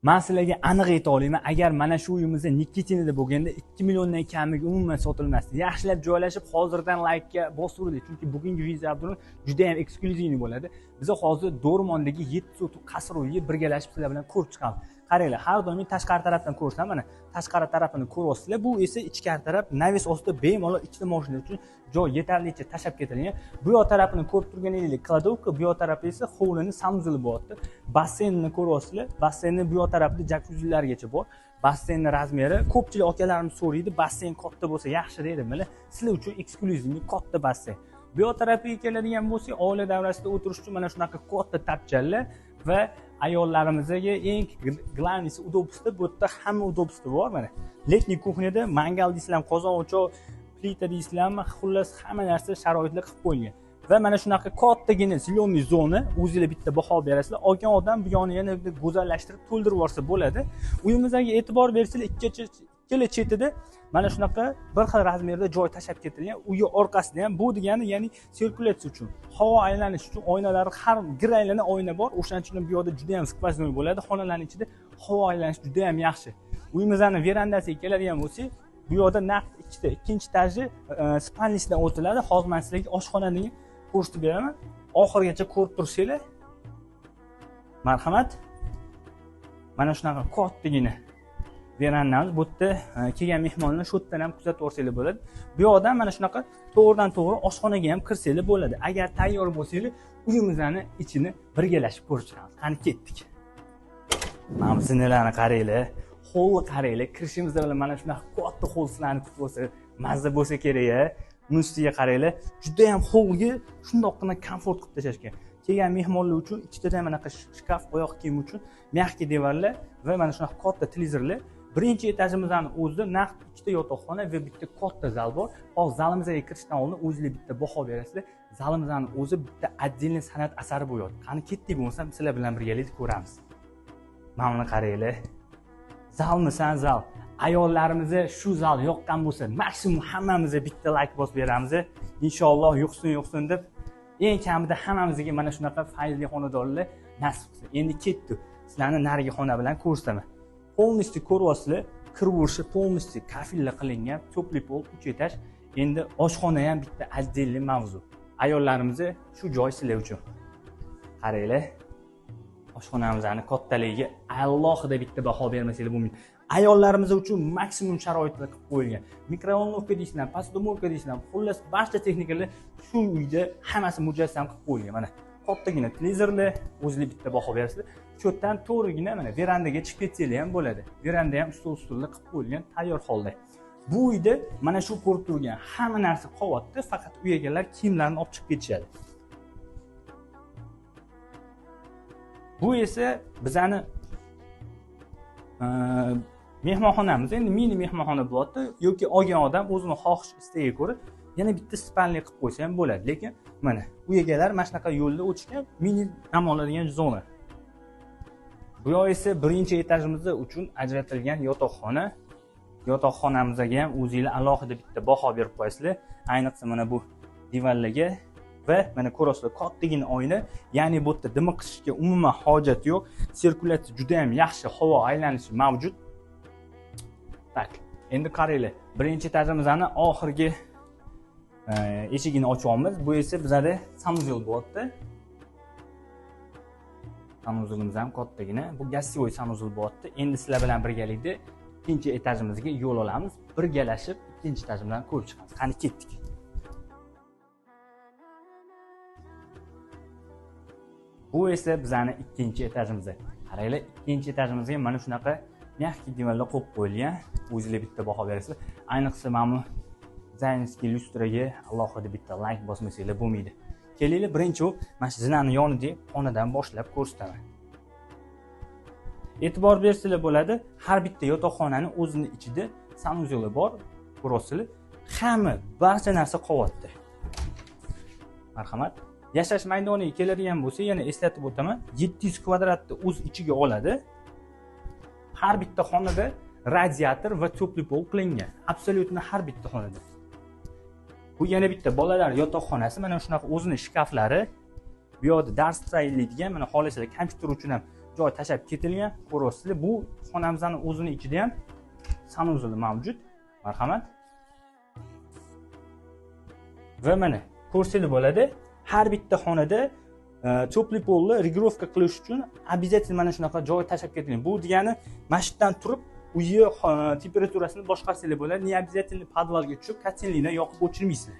Men sizlarga aniq ayta olaman, agar mana shu uyimizda Nikkitinida bo'lganda 2 milliondan kamiga umuman sotilmasdi. Yaxshilab joylashib, hozirdan like ga bostirdik, chunki bugungi video juda ham eksklyuzivniy bo'ladi. Biz hozir Dormondagi 7 sotuq qasr uyini birgalashib sizlar bilan ko'rib chiqamiz. Qaranglar, har doim tashqari tarafdan ko'rsam, mana tashqari tarafini ko'ryapsizlar. Bu esa ichkari taraf, navis ostida bemalol ikkita mashina uchun joy yetarlicha tashab ketilgan. Bu yoq tarafini ko'rib turganingizdek kladovka, bu yoq tarafi esa hovlini sanuzeli bo'lyapti. Basseynni ko'ryapsizlar. Basseynni bu yoq tarafida jakuzilargacha bor. Basseynni razmeri ko'pchilik akalarimiz so'raydi, basseyn katta bo'lsa yaxshi deydi. Mana sizlar uchun eksklyuzivniy katta basseyn. Bu yoq tarafiga keladigan bo'lsak, oila davrasida o'tirish uchun mana shunaqa katta tapchanlar va ayollarimizga eng glavnisi udobstvo, bu yerda hamma udobstvo bor. Mana letniy kuxnyada mangal deysizlarmi, qozon o'choq, plita deysizlarmi, xullas hamma narsa sharoitlar qilib qo'yilgan. Va mana shunaqa kattagina ziloniy zona, o'zingizlar bitta baho berasizlar. Olgan odam bu yonni yana go'zallashtirib to'ldirib yuborsa bo'ladi. Uyimizga e'tibor bersanglar, ikkala chetida mana shunaqa bir xil razmerda joy tashab ketilgan. Uyi orqasida ham bu degani, ya'ni sirkulyatsiya uchun, havo aylanish uchun oynalari har bir aylana oyna bor. O'shaning uchun bu yerda juda ham skvoznoy bo'ladi. Xonalarning ichida havo aylanish juda ham yaxshi. Uyimizning verandasiga keladigan bo'lsak, bu yerda naqd ikkita, ikkinchi etajni spalnisidan o'tiladi. Hozir men sizlarga oshxonani ko'rsatib beraman. Oxirigacha ko'rib tursanglar. Marhamat. Mana shunaqa kattagina verandamiz. Bu yerda kelgan mehmonlarni shu yerdan ham kuzatib o'rsanglar bo'ladi. Bu yoqdan mana shunaqa to'g'ridan-to'g'ri oshxonaga ham kirsanglar bo'ladi. Agar tayyor bo'lsanglar, uyimizning ichini birgalashib ko'rib chiqamiz. Qani ketdik. Mana bu zinalarni qaranglar, holni qaranglar. Kirishimizda bilan mana shunaqa katta hol sizlarni kutib olsa, mazza bo'lsa kerak-a. Uni ustiga qaranglar, juda ham holga shundoqqina komfort qilib tashashgan. Kelgan mehmonlar uchun ikkita mana shkaf, oyoq kiyim uchun mягкий devorlar va mana shunaqa katta televizorlar. Birinchi etajimizning o'zida naqd ikkita yotoqxona va bitta katta zal bor. Hozir zalimizga kirishdan oldin o'zingizlar bitta baho berasizlar. Zalimizning o'zi bitta отдельный san'at asari bo'lyapti. Qani ketdik bo'lsam, sizlar bilan birgalikda ko'ramiz. Mana buni qaranglar. Zalmisan zal. Ayollarimizga shu zal yoqqan bo'lsa, maksimum hammamizga bitta like bosib beramiz. Inshaalloh yo'qsin deb eng kamida hammamizga mana shunaqa fayzli xonadonlar nasib qilsin. Endi ketdik. Sizlarni narigi xona bilan ko'rsaman. Полностью ko'ryapsizlar, kirvurishi полностью kafillar qilingan, to'pli pol 3 etaj. Endi oshxona ham bitta отдельный mavzu. Ayollarimizga shu joy sizlar uchun. Qaranglar. Oshxonamizning kattaligiga alohida bitta baho bermasanglar bo'lmaydi. Ayollarimiz uchun maksimum sharoitlar qilib qo'yilgan. Mikrovolnovka deysizlar, posudovka deysizlar, xullas barcha texnikalar shu uyda hammasi mujassam qilib qo'yilgan. Mana kattagina televizorlar, o'zingizlar bitta baho berasizlar. Shu yerdan to'g'rigina mana verandaga chiqib ketsanglar ham bo'ladi. Veranda ham ustol-ustullar qilib qo'yilgan tayyor holda. Bu uyda mana shu ko'rib turgan hamma narsa qo'yapti, faqat uy egalari kiyimlarini olib chiqib ketishadi. Bu esa bizani mehmonxonamiz. Endi mini mehmonxona bo'lyapti yoki olgan odam o'zini xohish istagiga ko'ra yana bitta spalniy qilib qo'ysa ham bo'ladi. Lekin mana uy egalari mana shunaqa yo'lda o'tishgan mini dam oladigan zona. Bu yoq esa birinchi etajimizda uchun ajratilgan yotoqxona. Yotoqxonamizga ham o'zingizlar alohida bitta baho berib qo'yasizlar. Ayniqsa mana bu divanlarga va mana ko'rasizlar kattagina oyna, ya'ni bu yerda dimiqishga umuman hojat yo'q. Sirkulyatsiya juda ham yaxshi, havo aylanishi mavjud. Tak, endi qaranglar, birinchi etajimizning oxirgi eshigini ochamiz. Bu esa bizada sanuzel bo'lyapti. Sanuzelimiz ham kattagina. Bu gazsivoy sanuzel bo'lyapti. Endi sizlar bilan birgalikda ikkinchi etajimizga yo'l olamiz. Birgalashib ikkinchi etajimizdan ko'rib chiqamiz. Qani ketdik. Bu esa bizning ikkinchi etajimiz. Qaranglar, ikkinchi etajimizga mana shunaqa mягкий divanlar qo'yib qo'yilgan. O'zingizlar bitta baho berasizlar. Ayniqsa mana bu zaynskiy lyustraga alohida bitta like bosmasanglar bo'lmaydi. Kelinglar, birinchi mana shu zinani yonida xonadan boshlab ko'rsataman. E'tibor bersanglar bo'ladi, har bitta yotoqxonaning o'zining ichida sanuzeli bor. Ko'rasizlar, hamma barcha narsa qo'yapti. Marhamat. Yashash maydoniga keladigan bo'lsa, yana eslatib o'taman, 700 kvadratni o'z ichiga oladi. Har bitta xonada radiator va to'pli pol qilingan. Absolyutni har bitta xonada. Bu yana bitta bolalar yotoqxonasi, mana shunaqa o'zining shkaflari. Bu yerda dars tayyorlaydigan, mana xohlasanglar kompyuter uchun ham joy tashlab ketilgan. Ko'ryapsizlar, bu xonamizning o'zini ichida ham sanuzeli mavjud. Marhamat. Va mana ko'rsanglar bo'ladi, har bitta xonada teplый polni regirovka qilish uchun обязательно mana shunaqa joy tashlab ketilgan. Bu degani masjiddan turib uyi temperaturasini boshqarsanglar bo'ladi. Ne обязательно podvalga tushib kotlinlikni yoqib o'chirmaysizlar.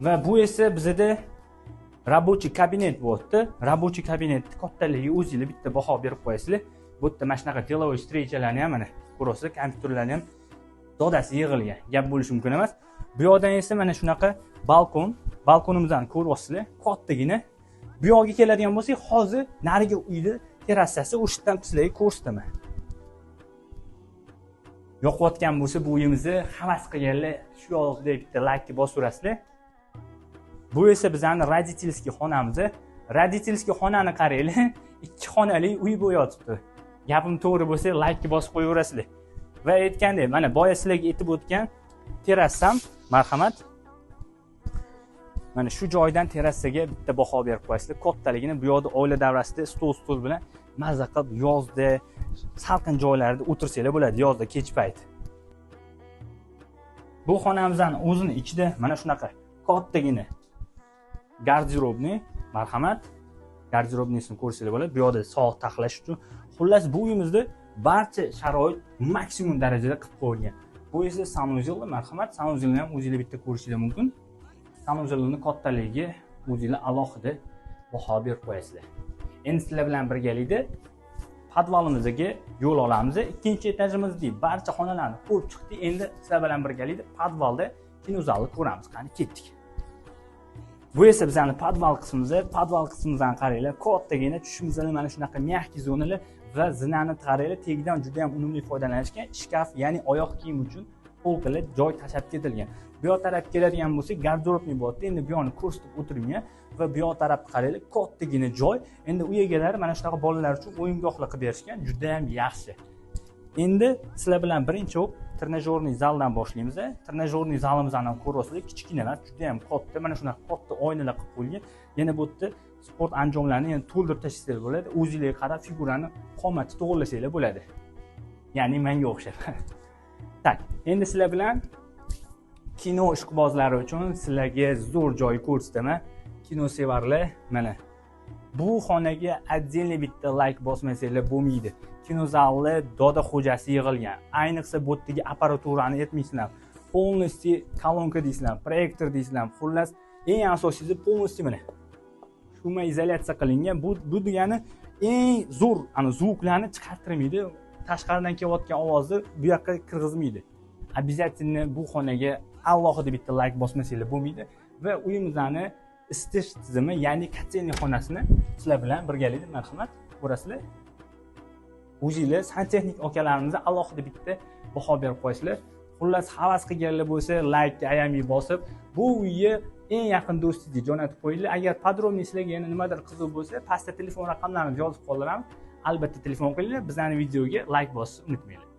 Va bu esa bizda рабочий kabinet bo'lyapti. Рабочий kabinetni kattaligi o'zingizlar bitta baho berib qo'yasizlar. Bu yerda mana shunaqa delovoy встречаларni ham mana ko'rasizlar, kompyuterlarni ham dodasi yig'ilgan. Gap bo'lishi mumkin emas. Bu yoqdan esa mana shunaqa balkonimizni ko'ryapsizlar, kattagina. Bu yoqqa keladigan bo'lsak, hozir narigi uyda terrasasi o'shdan sizlarga ko'rsataman. Yoqayotgan bo'lsa bu uyimizni havas qilganlar shu yoqda bitta like bosaverasizlar. Bu esa bizning родительский xonamiz. Родительский xonani qaranglar, 2 xonali uy bo'yotibdi. Gapim to'g'ri bo'lsa like bosib qo'yaverasizlar. Va aytgandek, mana boya sizlarga aytib o'tgan terrasam, marhamat. Mana shu joydan terrasaga bitta baho berib qo'yasizlar. Kattaligini bu yoqda oila davrasida stol bilan mazza qilib yozda salqin joylarda o'tirsanglar bo'ladi, yozda kech payti. Bu xonamizning o'zini ichida mana shunaqa kattagina garderobni, marhamat. Garderobnisini ko'rsanglar bo'ladi. Bu yoqda sog'liq saqlash uchun. Xullas bu uyimizda barcha sharoit maksimum darajada qilib qo'yilgan. Bu esa sanuzel, marhamat. Sanuzelni ham o'zingizlar bitta ko'rishingiz mumkin. Sanuzelning kattaligiga o'zingizlar alohida baho berib qo'yasizlar. Endi sizlar bilan birgalikda podvalimizga yo'l olamiz. Ikkinchi etajimizda barcha xonalarni ko'rib chiqdik. Endi sizlar bilan birgalikda podvalda kinozalni ko'ramiz. Qani ketdik. Bu esa bizning podval qismimiz. Podval qismimizdan qaranglar, kattagina tushimizda mana shunaqa mягкий zonalar va zinani qaranglar, tegidan juda ham unumli foydalanishgan shkaf, ya'ni oyoq kiyim uchun polkalar joy tashlab ketilgan. Bu yoq taraf keladigan bo'lsak, garderobni bo'lyapti. Endi bu yoqni ko'rsatib o'tirmayman va bu yoq tarafni qaranglar, kattagina joy. Endi u egalari mana shunaqa bolalar uchun o'yingohlar qilib berishgan, juda ham yaxshi. Endi sizlar bilan birinchi o'p trenajyorniy zaldan boshlaymiz. Trenajyorniy zalimizni ko'ryapsizlar, kichkina emas, juda ham katta. Mana shunaqa katta oynalar qilib qo'yilgan. Yana bu yerda sport anjomlarini yana to'ldirib tashlasangiz bo'ladi. O'zingizga qarab figurani qomati to'g'irlasanglar bo'ladi. Ya'ni menga o'xshab. Tak, endi sizlar bilan kino ishqibozlari uchun sizlarga zo'r joy ko'rsataman. Kino sevarlar, mana bu xonaga отдельный bitta like bosmasanglar bo'lmaydi. Kinozalni doda xo'jasi yig'ilgan. Ayniqsa bu yerdagi apparaturani aytmaysizlar. Полностью kolonka deysizlar, proyektor deysizlar. Xullas, eng asosiysi полностью mana shuma izolyatsiya qilingan. Bu degani eng zo'r zvuklarni chiqartirmaydi. Tashqaridan kelayotgan ovozni bu yoqqa kirgizmaydi. Обязательно bu xonaga alohida bitta like bosmasanglar bo'lmaydi va uyimizni isitish tizimi, ya'ni kottelniy xonasini sizlar bilan birgalikda marhamat ko'rasizlar. O'zingizlar santexnik akalarimizni alohida bitta baho berib qo'yasizlar. Xullas, havas qilganlar bo'lsa, like ayamay bosib, bu uyga eng yaqin do'stingizga jo'natib qo'yinglar. Agar podrobniy sizlarga yana nimadir qiziq bo'lsa, pastda telefon raqamlarini yozib qoldiramiz. Albatta telefon qilinglar, bizning videoga like bosishni unutmanglar.